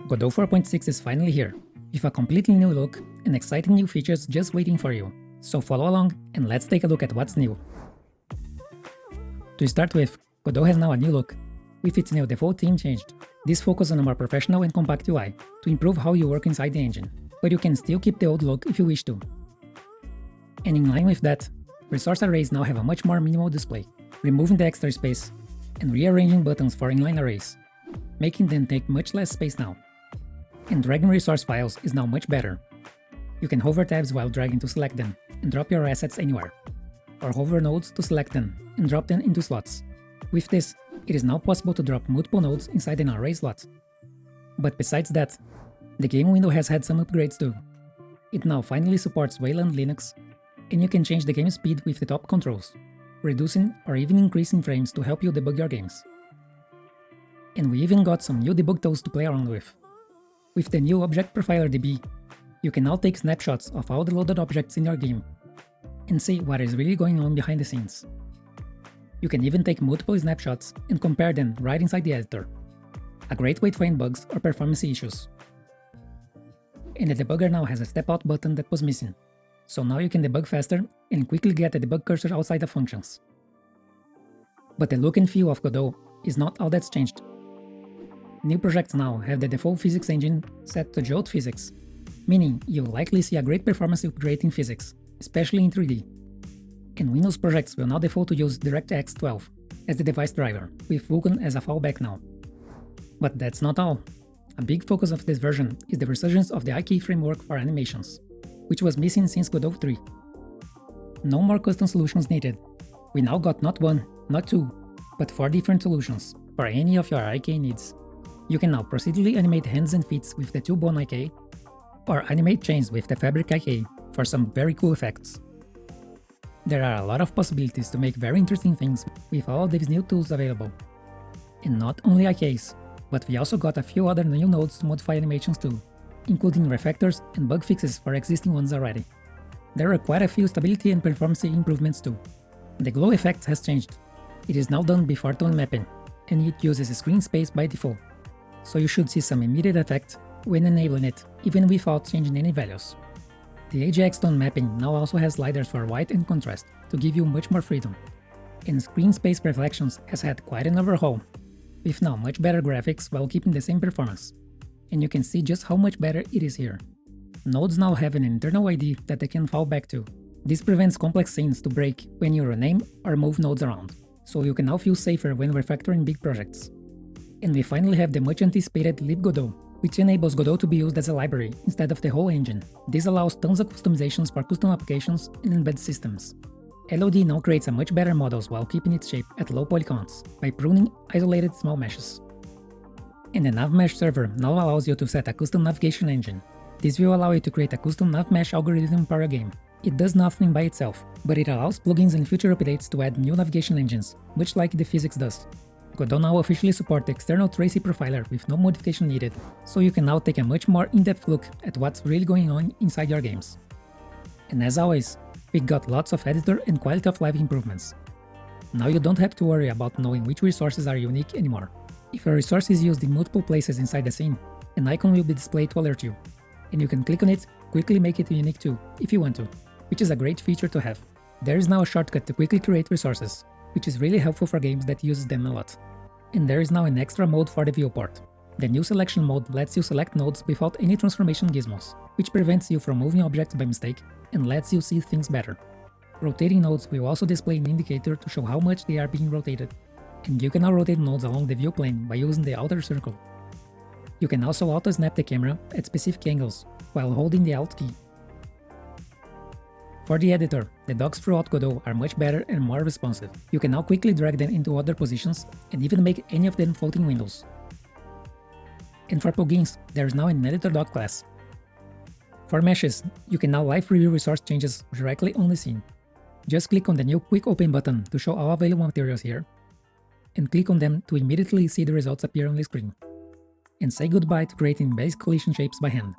Godot 4.6 is finally here, with a completely new look and exciting new features just waiting for you. So follow along and let's take a look at what's new. To start with, Godot has now a new look, with its new default theme changed. This focuses on a more professional and compact UI, to improve how you work inside the engine, but you can still keep the old look if you wish to. And in line with that, resource arrays now have a much more minimal display, removing the extra space and rearranging buttons for inline arrays, making them take much less space now. And dragging resource files is now much better. You can hover tabs while dragging to select them and drop your assets anywhere, or hover nodes to select them and drop them into slots. With this, it is now possible to drop multiple nodes inside an array slot. But besides that, the game window has had some upgrades too. It now finally supports Wayland Linux, and you can change the game speed with the top controls, reducing or even increasing frames to help you debug your games. And we even got some new debug tools to play around with. With the new Object Profiler DB, you can now take snapshots of all the loaded objects in your game and see what is really going on behind the scenes. You can even take multiple snapshots and compare them right inside the editor, a great way to find bugs or performance issues. And the debugger now has a step out button that was missing, so now you can debug faster and quickly get the debug cursor outside the functions. But the look and feel of Godot is not all that's changed. New projects now have the default physics engine set to Jolt physics, meaning you'll likely see a great performance upgrade in physics, especially in 3D. And Windows projects will now default to use DirectX 12 as the device driver, with Vulkan as a fallback now. But that's not all. A big focus of this version is the resurgence of the IK framework for animations, which was missing since Godot 3. No more custom solutions needed. We now got not one, not two, but 4 different solutions for any of your IK needs. You can now procedurally animate hands and feet with the 2-bone IK, or animate chains with the fabric IK for some very cool effects. There are a lot of possibilities to make very interesting things with all of these new tools available. And not only IKs, but we also got a few other new nodes to modify animations too, including refactors and bug fixes for existing ones already. There are quite a few stability and performance improvements too. The glow effect has changed. It is now done before tone mapping, and it uses screen space by default, so you should see some immediate effect when enabling it, even without changing any values. The AJAX tone mapping now also has sliders for white and contrast to give you much more freedom. And screen space reflections has had quite an overhaul, with now much better graphics while keeping the same performance. And you can see just how much better it is here. Nodes now have an internal ID that they can fall back to. This prevents complex scenes to break when you rename or move nodes around, so you can now feel safer when refactoring big projects. And we finally have the much anticipated libgodot, which enables Godot to be used as a library instead of the whole engine. This allows tons of customizations for custom applications and embedded systems. LOD now creates a much better models while keeping its shape at low polycons by pruning isolated small meshes. And the NavMesh server now allows you to set a custom navigation engine. This will allow you to create a custom NavMesh algorithm for your game. It does nothing by itself, but it allows plugins and future updates to add new navigation engines, much like the physics does. Godot now officially supports the external Tracy profiler with no modification needed, so you can now take a much more in-depth look at what's really going on inside your games. And as always, we got lots of editor and quality of life improvements. Now you don't have to worry about knowing which resources are unique anymore. If a resource is used in multiple places inside the scene, an icon will be displayed to alert you, and you can click on it, quickly make it unique too, if you want to, which is a great feature to have. There is now a shortcut to quickly create resources, which is really helpful for games that uses them a lot. And there is now an extra mode for the viewport. The new selection mode lets you select nodes without any transformation gizmos, which prevents you from moving objects by mistake and lets you see things better. Rotating nodes will also display an indicator to show how much they are being rotated, and you can now rotate nodes along the view plane by using the outer circle. You can also auto-snap the camera at specific angles while holding the Alt key. For the editor, the docs throughout Godot are much better and more responsive. You can now quickly drag them into other positions and even make any of them floating windows. And for plugins, there is now an editor doc class. For meshes, you can now live preview resource changes directly on the scene. Just click on the new Quick Open button to show all available materials here, and click on them to immediately see the results appear on the screen. And say goodbye to creating basic collision shapes by hand.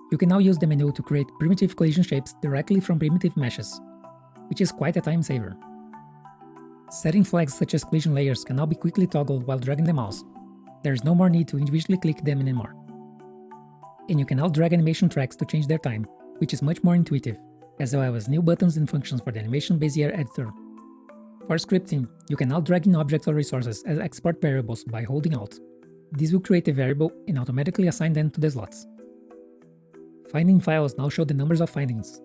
You can now use the menu to create primitive collision shapes directly from primitive meshes, which is quite a time saver. Setting flags such as collision layers can now be quickly toggled while dragging the mouse. There is no more need to individually click them anymore. And you can now drag animation tracks to change their time, which is much more intuitive, as well as new buttons and functions for the Animation Bezier editor. For scripting, you can now drag in objects or resources as export variables by holding Alt. This will create a variable and automatically assign them to the slots. Finding files now show the numbers of findings,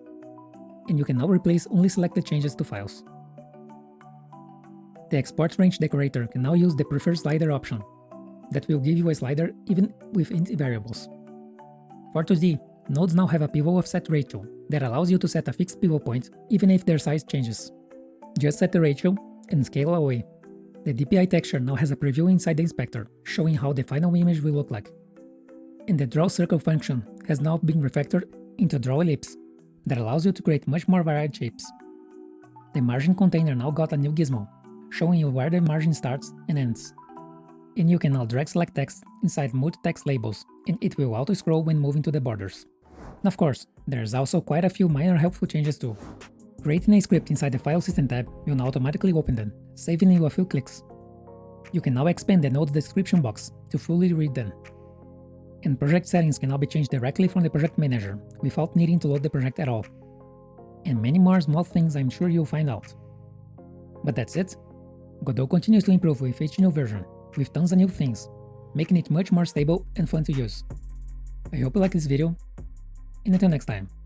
and you can now replace only selected changes to files. The export range decorator can now use the preferred slider option, that will give you a slider even with int variables. For 2D, nodes now have a pivot offset ratio that allows you to set a fixed pivot point even if their size changes. Just set the ratio and scale away. The DPI texture now has a preview inside the inspector, showing how the final image will look like. And the draw circle function has now been refactored into draw ellipse, that allows you to create much more varied shapes. The margin container now got a new gizmo, showing you where the margin starts and ends. And you can now drag select text inside multi-text labels, and it will auto-scroll when moving to the borders. Of course, there's also quite a few minor helpful changes too. Creating a script inside the File System tab will now automatically open them, saving you a few clicks. You can now expand the node's description box to fully read them. And project settings can now be changed directly from the project manager, without needing to load the project at all. And many more small things I'm sure you'll find out. But that's it. Godot continues to improve with each new version, with tons of new things, making it much more stable and fun to use. I hope you like this video, and until next time.